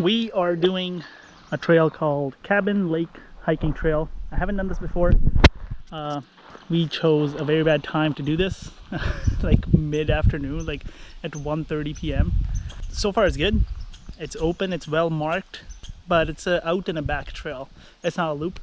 We are doing a trail called Cabin Lake Hiking Trail. I haven't done this before. We chose a very bad time to do this, like mid-afternoon, like at 1:30 p.m. So far it's good. It's open, it's well marked, but it's a out and a back trail. It's not a loop.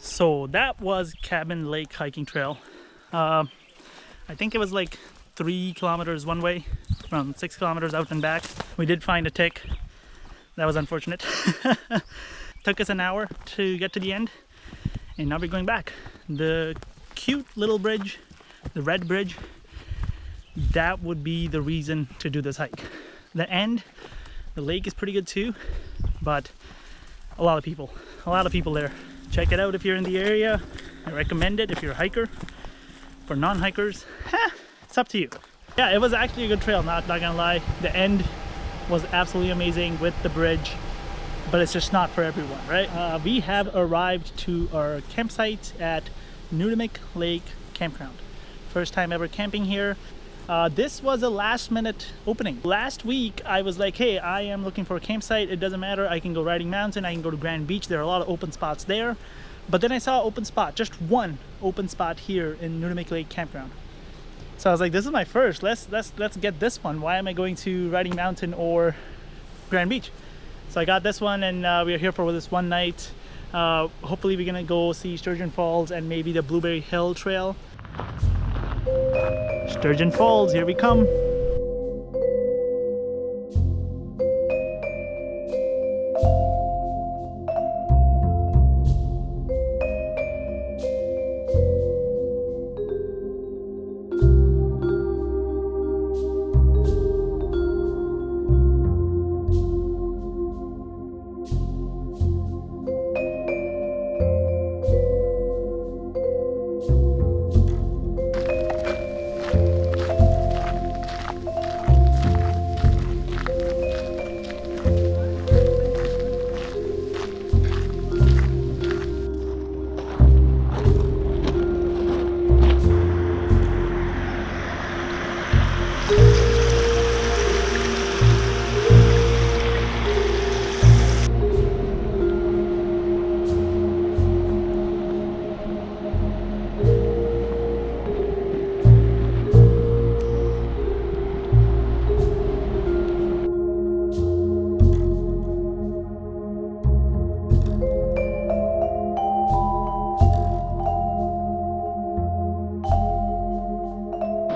So that was Cabin Lake Hiking Trail. I think it was like 3 kilometers one way, around 6 kilometers out and back. We did find a tick. That was unfortunate. Took us an hour to get to the end, and now we're going back. The cute little bridge, the red bridge, that would be the reason to do this hike. The end, the lake is pretty good too, but a lot of people there. Check it out if you're in the area. I recommend it if you're a hiker. For non-hikers, it's up to you. Yeah, it was actually a good trail, not gonna lie. The end was absolutely amazing with the bridge, but it's just not for everyone, right? We have arrived to our campsite at Nutimik Lake Campground. First time ever camping here. This was a last minute opening. Last week I was like, hey, I am looking for a campsite. It doesn't matter, I can go riding mountain, I can go to Grand Beach. There are a lot of open spots there. But then I saw an open spot, just one open spot here in Nutimik Lake Campground. So I was like, this is my first, let's get this one. Why am I going to Riding Mountain or Grand Beach? So I got this one, and we are here for this one night. Hopefully we're gonna go see Sturgeon Falls and maybe the Blueberry Hill Trail. Sturgeon Falls, here we come.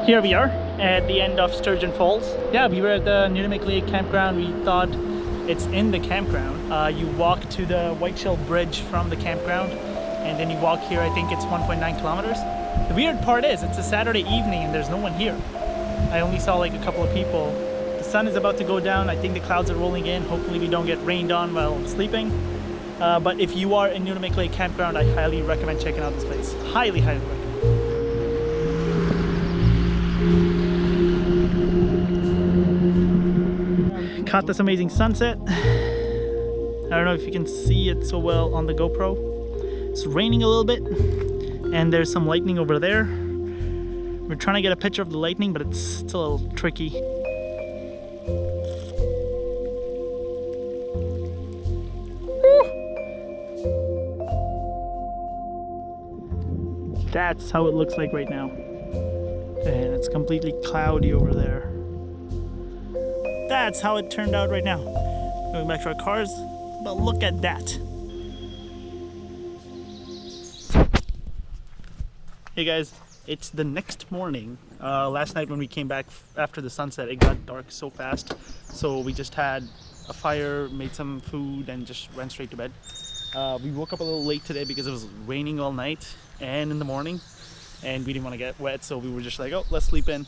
Here we are at the end of Sturgeon Falls. Yeah, we were at the Nutimik Lake Campground. We thought it's in the campground. You walk to the Whiteshell Bridge from the campground, and then you walk here. I think it's 1.9 kilometers. The weird part is it's a Saturday evening and there's no one here. I only saw like a couple of people. The sun is about to go down. I think the clouds are rolling in. Hopefully we don't get rained on while sleeping. But if you are in Nutimik Lake Campground, I highly recommend checking out this place. Highly, highly recommend. Caught this amazing sunset. I don't know if you can see it so well on the GoPro. It's raining a little bit and there's some lightning over there. We're trying to get a picture of the lightning, but it's a little tricky. Woo! That's how it looks like right now. And it's completely cloudy over there. That's how it turned out right now. Going back to our cars, but look at that. Hey guys, it's the next morning. Last night when we came back after the sunset, it got dark so fast. So we just had a fire, made some food, and just went straight to bed. We woke up a little late today because it was raining all night and in the morning, and we didn't want to get wet, so we were just like, oh, let's sleep in.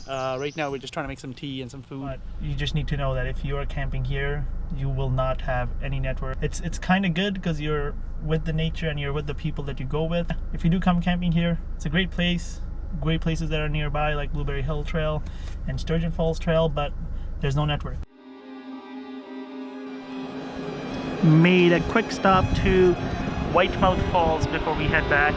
Right now we're just trying to make some tea and some food. But you just need to know that if you are camping here, you will not have any network. It's kind of good because you're with the nature and you're with the people that you go with. If you do come camping here, it's a great place. Great places that are nearby like Blueberry Hill Trail and Sturgeon Falls Trail, but there's no network. Made a quick stop to Whitemouth Falls before we head back.